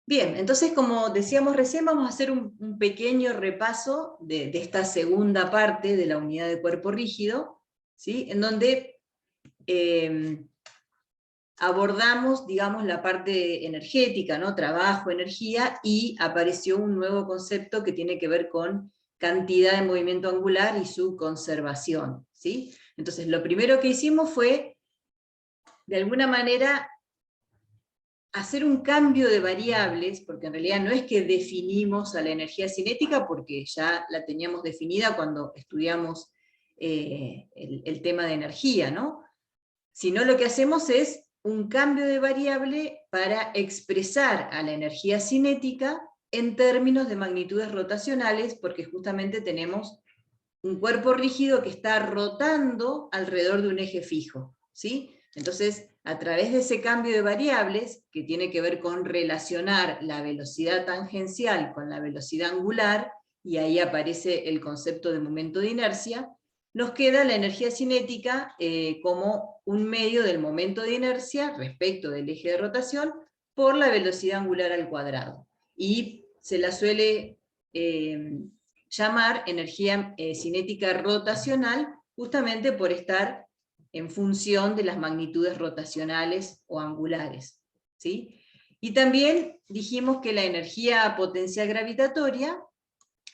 Bien, entonces como decíamos recién, vamos a hacer un pequeño repaso de esta segunda parte de la unidad de cuerpo rígido, ¿sí? En donde abordamos, digamos, la parte energética, ¿no? Trabajo, energía, y apareció un nuevo concepto que tiene que ver con cantidad de movimiento angular y su conservación, ¿sí? Entonces lo primero que hicimos fue, de alguna manera, hacer un cambio de variables, porque en realidad no es que definimos a la energía cinética, porque ya la teníamos definida cuando estudiamos el tema de energía, ¿no? Sino lo que hacemos es un cambio de variable para expresar a la energía cinética en términos de magnitudes rotacionales, porque justamente tenemos un cuerpo rígido que está rotando alrededor de un eje fijo, ¿sí? Entonces, a través de ese cambio de variables, que tiene que ver con relacionar la velocidad tangencial con la velocidad angular, y ahí aparece el concepto de momento de inercia, nos queda la energía cinética como un medio del momento de inercia respecto del eje de rotación por la velocidad angular al cuadrado. Y se la suele llamar energía cinética rotacional, justamente por estar en función de las magnitudes rotacionales o angulares, ¿sí? Y también dijimos que la energía potencial gravitatoria,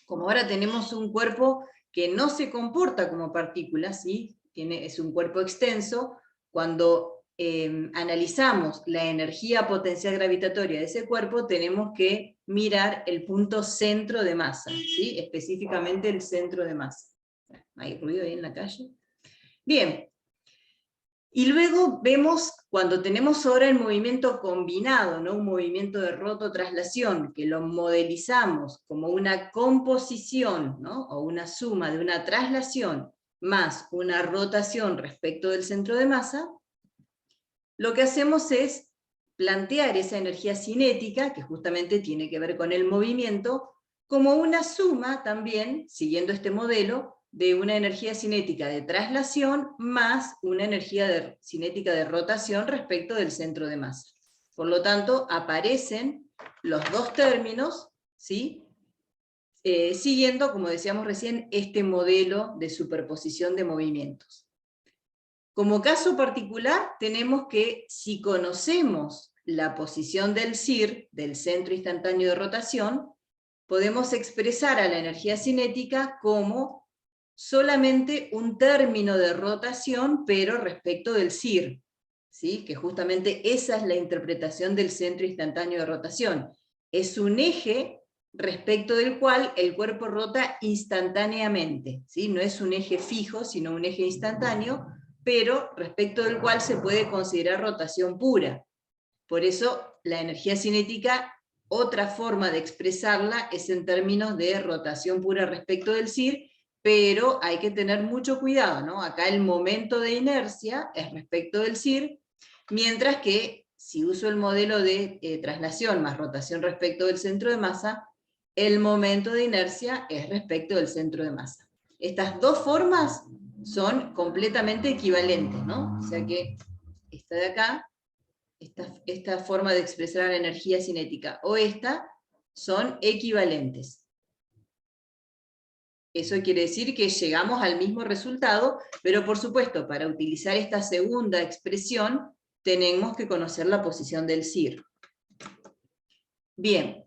como ahora tenemos un cuerpo que no se comporta como partícula, ¿sí? Es un cuerpo extenso, cuando analizamos la energía potencial gravitatoria de ese cuerpo, tenemos que mirar el punto centro de masa, ¿sí? Específicamente el centro de masa. ¿Hay ruido ahí en la calle? Bien, y luego vemos, cuando tenemos ahora el movimiento combinado, ¿no? Un movimiento de rototraslación, que lo modelizamos como una composición, ¿no? O una suma de una traslación más una rotación respecto del centro de masa, lo que hacemos es plantear esa energía cinética, que justamente tiene que ver con el movimiento, como una suma también, siguiendo este modelo, de una energía cinética de traslación más una energía cinética de rotación respecto del centro de masa. Por lo tanto, aparecen los dos términos, ¿sí? Siguiendo, como decíamos recién, este modelo de superposición de movimientos. Como caso particular, tenemos que, si conocemos la posición del CIR, del centro instantáneo de rotación, podemos expresar a la energía cinética como solamente un término de rotación, pero respecto del CIR, ¿sí? Que justamente esa es la interpretación del centro instantáneo de rotación. Es un eje respecto del cual el cuerpo rota instantáneamente, ¿sí? No es un eje fijo, sino un eje instantáneo, pero respecto del cual se puede considerar rotación pura. Por eso la energía cinética, otra forma de expresarla es en términos de rotación pura respecto del CIR, pero hay que tener mucho cuidado, ¿no? Acá el momento de inercia es respecto del CIR, mientras que si uso el modelo de traslación más rotación respecto del centro de masa, el momento de inercia es respecto del centro de masa. Estas dos formas son completamente equivalentes, ¿no? O sea que esta de acá, esta forma de expresar la energía cinética o esta, son equivalentes. Eso quiere decir que llegamos al mismo resultado, pero por supuesto, para utilizar esta segunda expresión, tenemos que conocer la posición del CIR. Bien,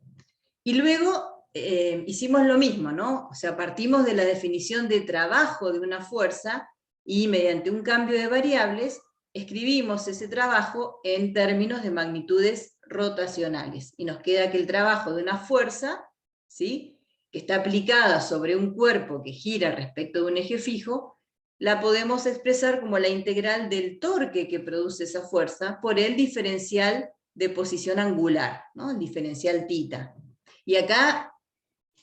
y luego hicimos lo mismo, ¿no? O sea, partimos de la definición de trabajo de una fuerza, y mediante un cambio de variables, escribimos ese trabajo en términos de magnitudes rotacionales, y nos queda que el trabajo de una fuerza, ¿sí?, que está aplicada sobre un cuerpo que gira respecto de un eje fijo, la podemos expresar como la integral del torque que produce esa fuerza por el diferencial de posición angular, ¿no? El diferencial θ. Y acá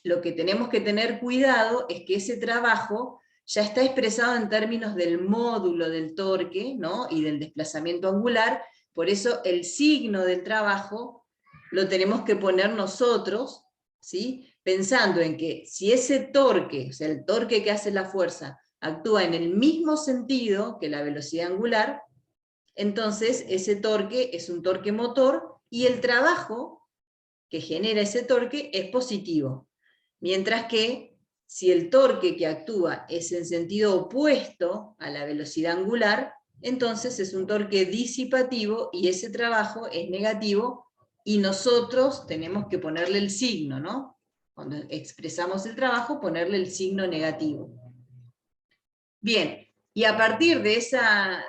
lo que tenemos que tener cuidado es que ese trabajo ya está expresado en términos del módulo del torque, ¿no?, y del desplazamiento angular, por eso el signo del trabajo lo tenemos que poner nosotros, ¿sí?, pensando en que si ese torque, o sea, el torque que hace la fuerza, actúa en el mismo sentido que la velocidad angular, entonces ese torque es un torque motor, y el trabajo que genera ese torque es positivo. Mientras que si el torque que actúa es en sentido opuesto a la velocidad angular, entonces es un torque disipativo y ese trabajo es negativo y nosotros tenemos que ponerle el signo, ¿no? Cuando expresamos el trabajo, ponerle el signo negativo. Bien, y a partir de esa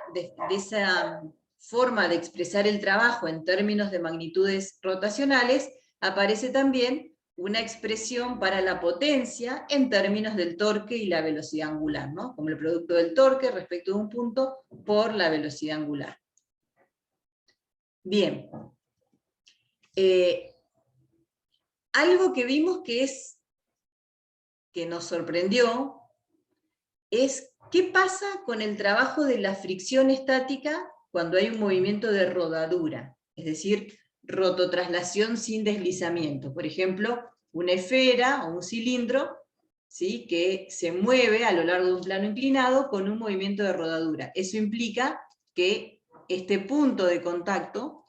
forma de expresar el trabajo en términos de magnitudes rotacionales, aparece también una expresión para la potencia en términos del torque y la velocidad angular, ¿no? Como el producto del torque respecto de un punto por la velocidad angular. Bien. Algo que vimos que nos sorprendió es qué pasa con el trabajo de la fricción estática cuando hay un movimiento de rodadura, es decir, rototraslación sin deslizamiento. Por ejemplo, una esfera o un cilindro, ¿sí?, que se mueve a lo largo de un plano inclinado con un movimiento de rodadura. Eso implica que este punto de contacto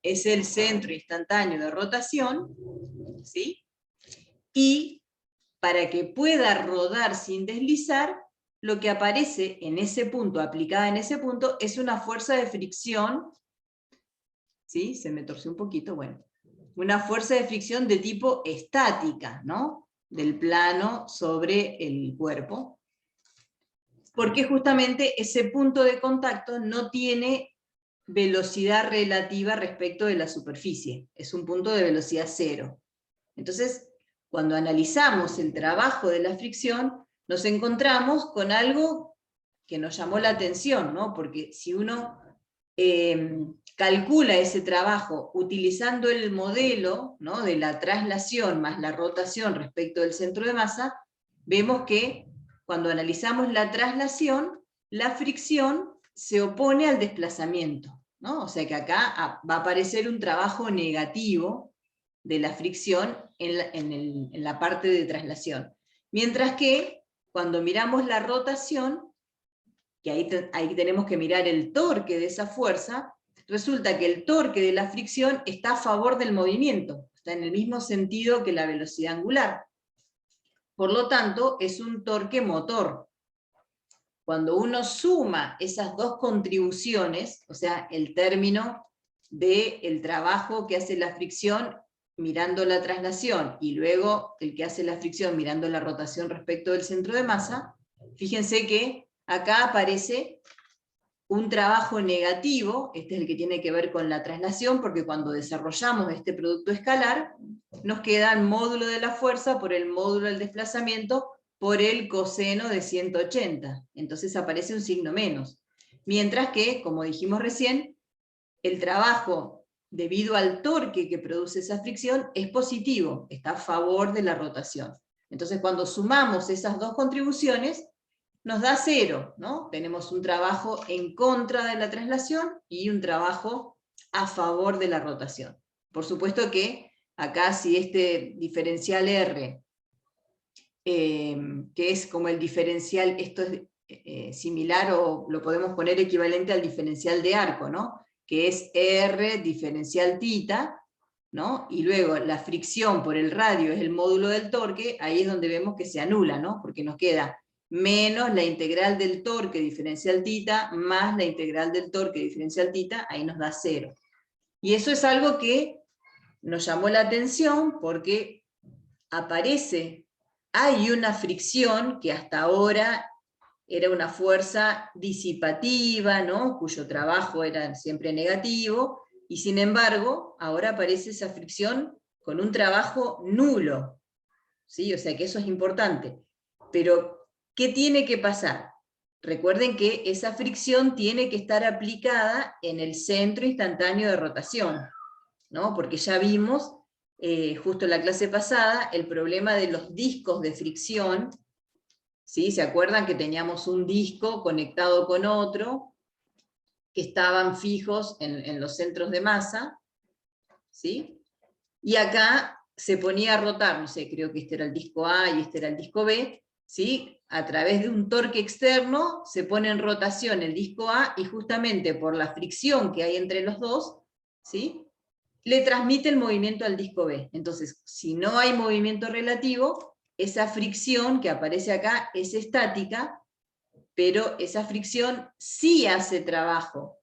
es el centro instantáneo de rotación, ¿sí?, y para que pueda rodar sin deslizar, lo que aparece en ese punto, aplicada en ese punto, es una fuerza de fricción, ¿sí? Se me torció un poquito, bueno. Una fuerza de fricción de tipo estática, ¿no? Del plano sobre el cuerpo. Porque justamente ese punto de contacto no tiene velocidad relativa respecto de la superficie. Es un punto de velocidad cero. Entonces, cuando analizamos el trabajo de la fricción, nos encontramos con algo que nos llamó la atención, ¿no? Porque si uno calcula ese trabajo utilizando el modelo, ¿no?, de la traslación más la rotación respecto del centro de masa, vemos que cuando analizamos la traslación, la fricción se opone al desplazamiento, ¿no? O sea que acá va a aparecer un trabajo negativo de la fricción en la parte de traslación. Mientras que cuando miramos la rotación, que ahí tenemos que mirar el torque de esa fuerza, resulta que el torque de la fricción está a favor del movimiento, está en el mismo sentido que la velocidad angular. Por lo tanto, es un torque motor. Cuando uno suma esas dos contribuciones, o sea, el término del trabajo que hace la fricción mirando la traslación, y luego el que hace la fricción mirando la rotación respecto del centro de masa, fíjense que acá aparece un trabajo negativo, este es el que tiene que ver con la traslación, porque cuando desarrollamos este producto escalar, nos queda el módulo de la fuerza por el módulo del desplazamiento por el coseno de 180, entonces aparece un signo menos. Mientras que, como dijimos recién, el trabajo debido al torque que produce esa fricción es positivo, está a favor de la rotación. Entonces cuando sumamos esas dos contribuciones, nos da cero, ¿no? Tenemos un trabajo en contra de la traslación y un trabajo a favor de la rotación. Por supuesto que acá si este diferencial R, que es como el diferencial, esto es similar o lo podemos poner equivalente al diferencial de arco, ¿no?, que es R diferencial θ, ¿no?, y luego la fricción por el radio es el módulo del torque, ahí es donde vemos que se anula, ¿no?, porque nos queda menos la integral del torque diferencial θ, más la integral del torque diferencial θ, ahí nos da 0. Y eso es algo que nos llamó la atención porque hay una fricción que hasta ahora era una fuerza disipativa, ¿no?, cuyo trabajo era siempre negativo, y sin embargo, ahora aparece esa fricción con un trabajo nulo, ¿sí? O sea que eso es importante. Pero ¿qué tiene que pasar? Recuerden que esa fricción tiene que estar aplicada en el centro instantáneo de rotación, ¿no? Porque ya vimos, justo en la clase pasada, el problema de los discos de fricción, ¿sí? ¿Se acuerdan que teníamos un disco conectado con otro, que estaban fijos en los centros de masa, ¿sí? Y acá se ponía a rotar, no sé, creo que este era el disco A y este era el disco B, ¿sí? A través de un torque externo se pone en rotación el disco A, y justamente por la fricción que hay entre los dos, ¿sí?, le transmite el movimiento al disco B. Entonces, si no hay movimiento relativo, esa fricción que aparece acá es estática, pero esa fricción sí hace trabajo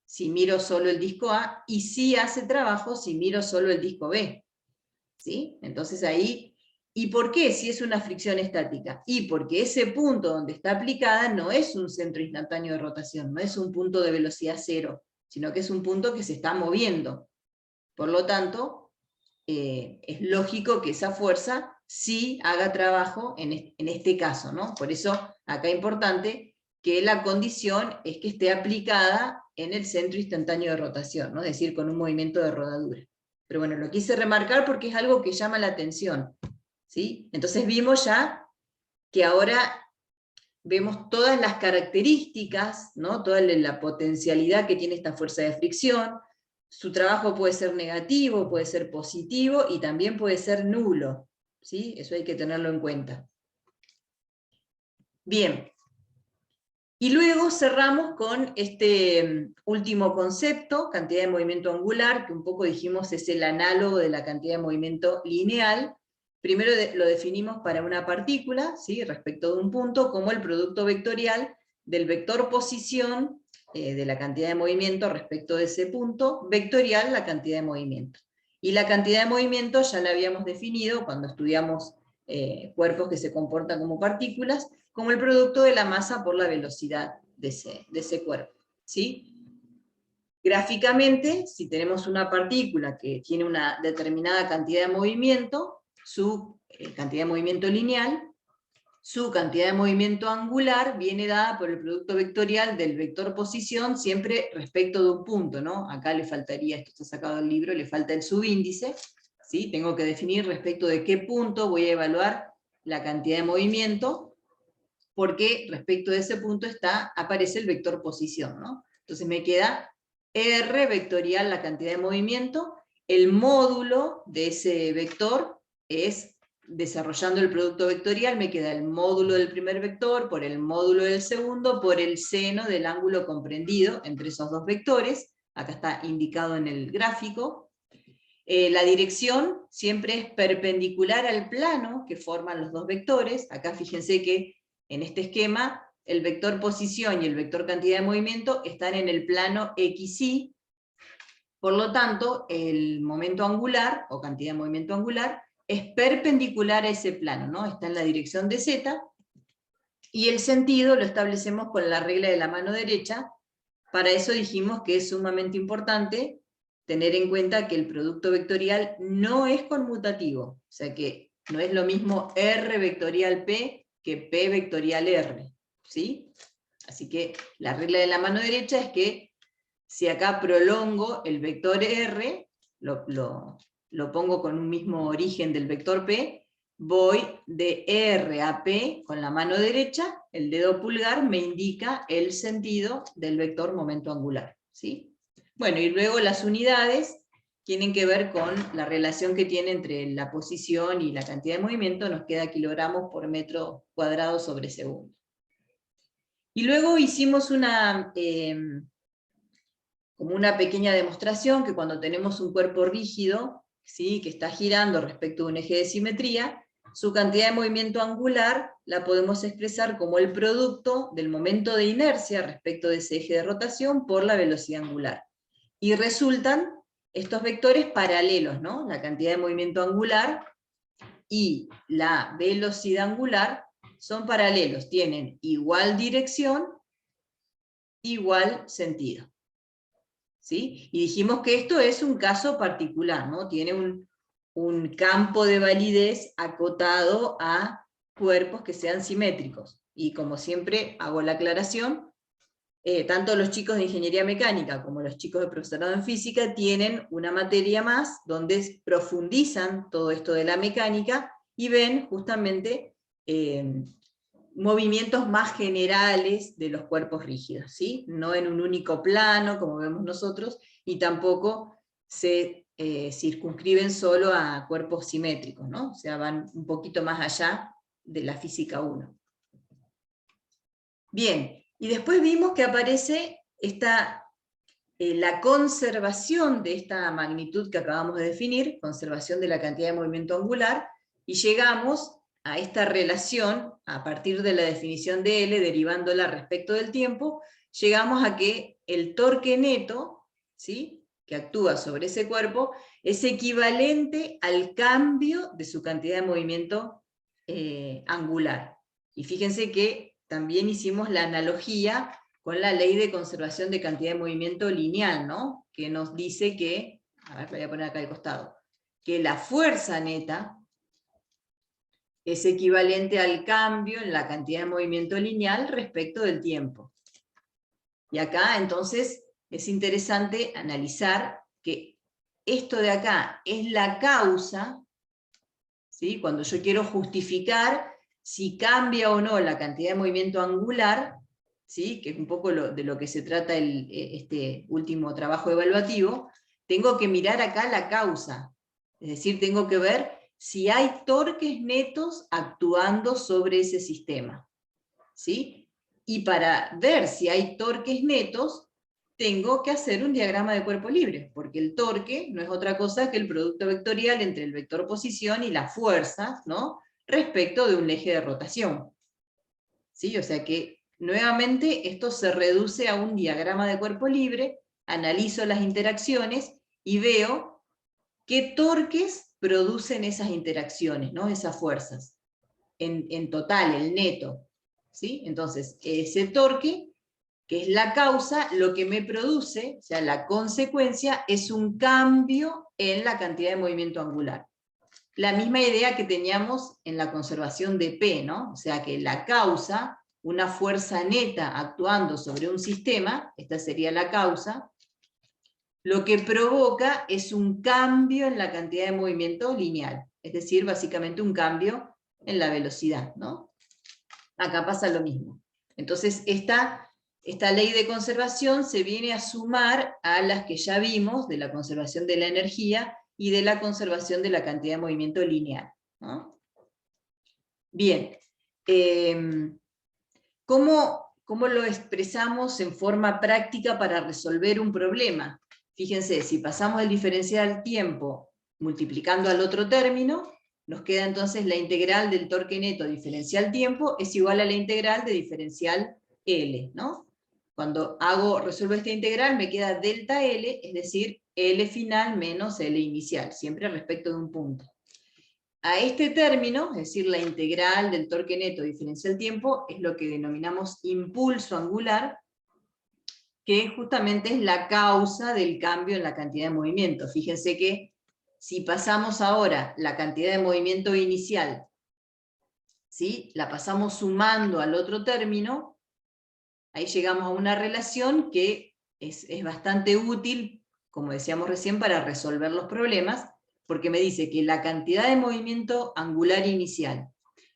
si miro solo el disco A, y sí hace trabajo si miro solo el disco B. ¿Sí? Entonces ahí, ¿y por qué si es una fricción estática? Y porque ese punto donde está aplicada no es un centro instantáneo de rotación, no es un punto de velocidad cero, sino que es un punto que se está moviendo. Por lo tanto, es lógico que esa fuerza sí haga trabajo en este caso, ¿no? Por eso acá es importante que la condición es que esté aplicada en el centro instantáneo de rotación, ¿no? Es decir, con un movimiento de rodadura. Pero bueno, lo quise remarcar porque es algo que llama la atención, ¿sí? Entonces vimos ya que ahora vemos todas las características, ¿no? Toda la potencialidad que tiene esta fuerza de fricción. Su trabajo puede ser negativo, puede ser positivo, y también puede ser nulo, ¿sí? Eso hay que tenerlo en cuenta. Bien, y luego cerramos con este último concepto, cantidad de movimiento angular, que un poco dijimos es el análogo de la cantidad de movimiento lineal. Primero lo definimos para una partícula, ¿sí? Respecto de un punto, como el producto vectorial del vector posición de la cantidad de movimiento respecto de ese punto, vectorial la cantidad de movimiento. Y la cantidad de movimiento ya la habíamos definido cuando estudiamos cuerpos que se comportan como partículas, como el producto de la masa por la velocidad de ese cuerpo, ¿sí? Gráficamente, si tenemos una partícula que tiene una determinada cantidad de movimiento, su cantidad de movimiento lineal, su cantidad de movimiento angular viene dada por el producto vectorial del vector posición, siempre respecto de un punto, ¿no? Acá le faltaría, esto está sacado del libro, le falta el subíndice, ¿sí? Tengo que definir respecto de qué punto voy a evaluar la cantidad de movimiento, porque respecto de ese punto aparece el vector posición, ¿no? Entonces me queda R vectorial la cantidad de movimiento, el módulo de ese vector es, desarrollando el producto vectorial, me queda el módulo del primer vector por el módulo del segundo por el seno del ángulo comprendido entre esos dos vectores, acá está indicado en el gráfico. La dirección siempre es perpendicular al plano que forman los dos vectores, acá fíjense que en este esquema, el vector posición y el vector cantidad de movimiento están en el plano XY, por lo tanto, el momento angular, o cantidad de movimiento angular, es perpendicular a ese plano, ¿no? Está en la dirección de Z, y el sentido lo establecemos con la regla de la mano derecha. Para eso dijimos que es sumamente importante tener en cuenta que el producto vectorial no es conmutativo, o sea que no es lo mismo R vectorial P que P vectorial R, ¿sí? Así que la regla de la mano derecha es que si acá prolongo el vector R, lo pongo con un mismo origen del vector P, voy de R a P con la mano derecha, el dedo pulgar me indica el sentido del vector momento angular, ¿sí? Bueno, y luego las unidades tienen que ver con la relación que tiene entre la posición y la cantidad de movimiento, nos queda kilogramos por metro cuadrado sobre segundo. Y luego hicimos como una pequeña demostración que cuando tenemos un cuerpo rígido, ¿sí? Que está girando respecto a un eje de simetría, su cantidad de movimiento angular la podemos expresar como el producto del momento de inercia respecto de ese eje de rotación por la velocidad angular. Y resultan estos vectores paralelos, ¿no? La cantidad de movimiento angular y la velocidad angular son paralelos, tienen igual dirección, igual sentido. ¿Sí? Y dijimos que esto es un caso particular, ¿no? Tiene un campo de validez acotado a cuerpos que sean simétricos. Y como siempre hago la aclaración, tanto los chicos de ingeniería mecánica como los chicos de profesorado en física tienen una materia más donde profundizan todo esto de la mecánica y ven justamente movimientos más generales de los cuerpos rígidos, ¿sí? No en un único plano, como vemos nosotros, y tampoco se circunscriben solo a cuerpos simétricos, ¿no? O sea, van un poquito más allá de la física 1. Bien, y después vimos que aparece esta la conservación de esta magnitud que acabamos de definir, conservación de la cantidad de movimiento angular, y llegamos a esta relación, a partir de la definición de L, derivándola respecto del tiempo, llegamos a que el torque neto, ¿sí?, que actúa sobre ese cuerpo, es equivalente al cambio de su cantidad de movimiento angular. Y fíjense que también hicimos la analogía con la ley de conservación de cantidad de movimiento lineal, ¿no?, que nos dice que, a ver, lo voy a poner acá al costado, que la fuerza neta es equivalente al cambio en la cantidad de movimiento lineal respecto del tiempo. Y acá entonces es interesante analizar que esto de acá es la causa, ¿sí?, cuando yo quiero justificar si cambia o no la cantidad de movimiento angular, ¿sí?, que es un poco de lo que se trata este último trabajo evaluativo, tengo que mirar acá la causa, es decir, tengo que ver si hay torques netos actuando sobre ese sistema, ¿sí? Y para ver si hay torques netos, tengo que hacer un diagrama de cuerpo libre, porque el torque no es otra cosa que el producto vectorial entre el vector posición y las fuerzas, ¿no?, respecto de un eje de rotación. ¿Sí? O sea que, nuevamente, esto se reduce a un diagrama de cuerpo libre, analizo las interacciones y veo qué torques producen esas interacciones, ¿no?, esas fuerzas, en total, el neto, ¿sí? Entonces, ese torque, que es la causa, lo que me produce, o sea, la consecuencia, es un cambio en la cantidad de movimiento angular. La misma idea que teníamos en la conservación de P, ¿no? O sea, que la causa, una fuerza neta actuando sobre un sistema, esta sería la causa, lo que provoca es un cambio en la cantidad de movimiento lineal, es decir, básicamente un cambio en la velocidad, ¿no? Acá pasa lo mismo. Entonces, esta ley de conservación se viene a sumar a las que ya vimos, de la conservación de la energía y de la conservación de la cantidad de movimiento lineal, ¿no? Bien, ¿cómo lo expresamos en forma práctica para resolver un problema? Fíjense, si pasamos el diferencial tiempo multiplicando al otro término, nos queda entonces la integral del torque neto diferencial tiempo es igual a la integral de diferencial L, ¿no? Cuando resuelvo esta integral me queda delta L, es decir, L final menos L inicial, siempre respecto de un punto. A este término, es decir, la integral del torque neto diferencial tiempo, es lo que denominamos impulso angular, que justamente es la causa del cambio en la cantidad de movimiento. Fíjense que si pasamos ahora la cantidad de movimiento inicial, ¿sí?, la pasamos sumando al otro término, ahí llegamos a una relación que es bastante útil, como decíamos recién, para resolver los problemas, porque me dice que la cantidad de movimiento angular inicial,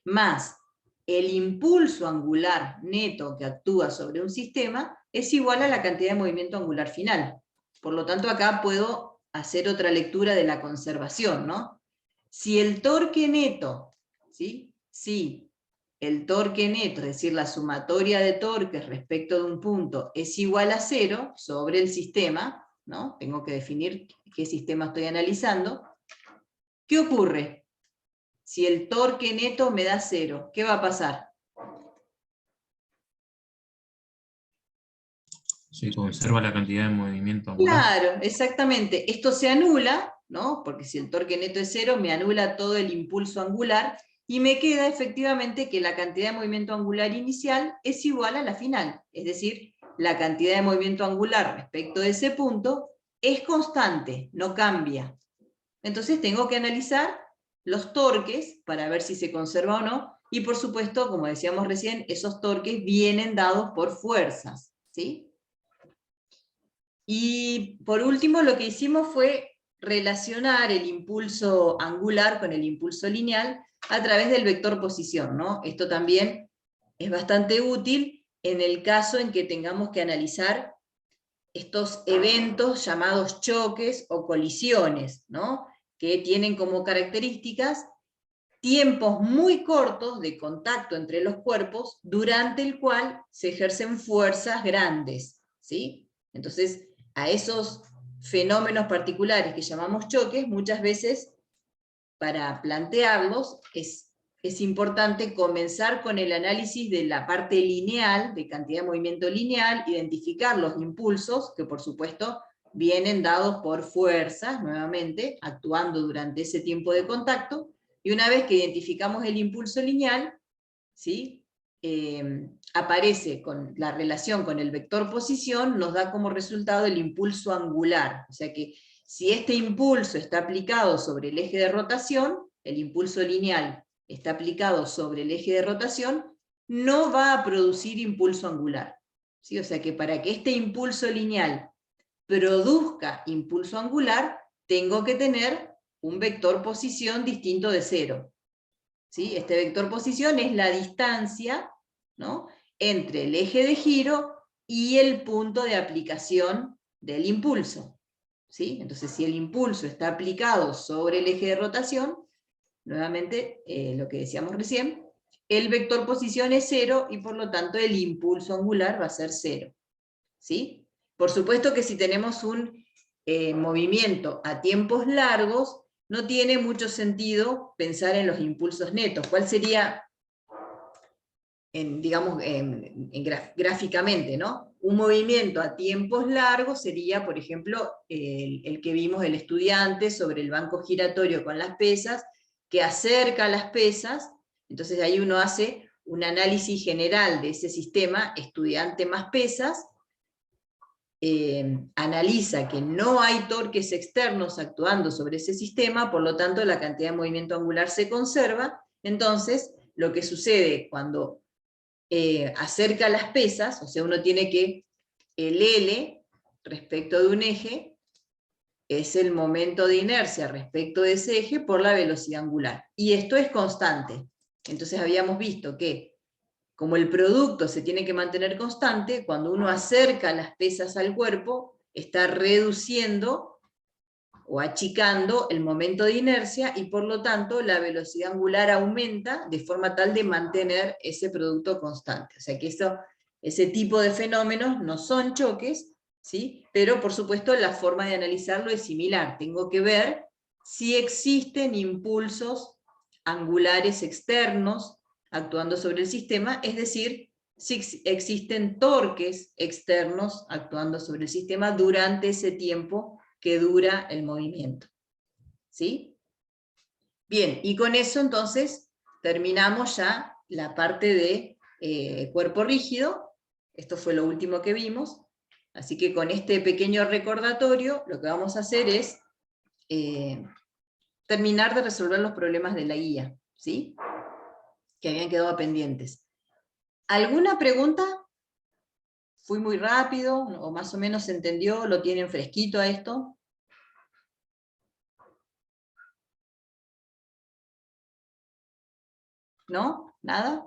más el impulso angular neto que actúa sobre un sistema, es igual a la cantidad de movimiento angular final. Por lo tanto, acá puedo hacer otra lectura de la conservación, ¿no? Si el torque neto, ¿sí?, si el torque neto, es decir, la sumatoria de torques respecto de un punto, es igual a 0 sobre el sistema, ¿no? Tengo que definir qué sistema estoy analizando. ¿Qué ocurre? Si el torque neto me da 0, ¿qué va a pasar? Se conserva la cantidad de movimiento angular. Claro, exactamente. Esto se anula, ¿no? Porque si el torque neto es 0, me anula todo el impulso angular, y me queda efectivamente que la cantidad de movimiento angular inicial es igual a la final. Es decir, la cantidad de movimiento angular respecto de ese punto es constante, no cambia. Entonces tengo que analizar los torques para ver si se conserva o no, y por supuesto, como decíamos recién, esos torques vienen dados por fuerzas, ¿sí? Y por último lo que hicimos fue relacionar el impulso angular con el impulso lineal a través del vector posición, ¿no? Esto también es bastante útil en el caso en que tengamos que analizar estos eventos llamados choques o colisiones, ¿no?, que tienen como características tiempos muy cortos de contacto entre los cuerpos, durante el cual se ejercen fuerzas grandes, ¿sí? Entonces, a esos fenómenos particulares que llamamos choques, muchas veces para plantearlos es importante comenzar con el análisis de la parte lineal, de cantidad de movimiento lineal, identificar los impulsos, que por supuesto vienen dados por fuerzas, nuevamente, actuando durante ese tiempo de contacto, y una vez que identificamos el impulso lineal, ¿sí? Aparece con la relación con el vector posición, nos da como resultado el impulso angular, o sea que si este impulso está aplicado sobre el eje de rotación, el impulso lineal está aplicado sobre el eje de rotación, no va a producir impulso angular, ¿sí? O sea que para que este impulso lineal produzca impulso angular, tengo que tener un vector posición distinto de cero, ¿sí? Este vector posición es la distancia, ¿no?, entre el eje de giro y el punto de aplicación del impulso, ¿sí? Entonces, si el impulso está aplicado sobre el eje de rotación, nuevamente, lo que decíamos recién, el vector posición es cero y por lo tanto el impulso angular va a ser cero, ¿sí? Por supuesto que si tenemos un movimiento a tiempos largos, no tiene mucho sentido pensar en los impulsos netos. ¿Cuál sería, digamos, gráficamente, ¿no? Un movimiento a tiempos largos sería, por ejemplo, el que vimos el estudiante sobre el banco giratorio con las pesas, que acerca las pesas, entonces ahí uno hace un análisis general de ese sistema, estudiante más pesas, analiza que no hay torques externos actuando sobre ese sistema, por lo tanto la cantidad de movimiento angular se conserva. Entonces lo que sucede cuando acerca las pesas, o sea, uno tiene que el L respecto de un eje es el momento de inercia respecto de ese eje por la velocidad angular, y esto es constante. Entonces habíamos visto que como el producto se tiene que mantener constante, cuando uno acerca las pesas al cuerpo, está reduciendo o achicando el momento de inercia, y por lo tanto la velocidad angular aumenta de forma tal de mantener ese producto constante. O sea que ese tipo de fenómenos no son choques, ¿sí? Pero por supuesto la forma de analizarlo es similar. Tengo que ver si existen impulsos angulares externos actuando sobre el sistema, es decir, si existen torques externos actuando sobre el sistema durante ese tiempo que dura el movimiento. ¿Sí? Bien, y con eso entonces terminamos ya la parte de cuerpo rígido. Esto fue lo último que vimos, así que con este pequeño recordatorio lo que vamos a hacer es terminar de resolver los problemas de la guía, ¿sí?, que habían quedado pendientes. ¿Alguna pregunta? ¿Fui muy rápido? ¿O más o menos se entendió? ¿Lo tienen fresquito a esto? ¿No? ¿Nada?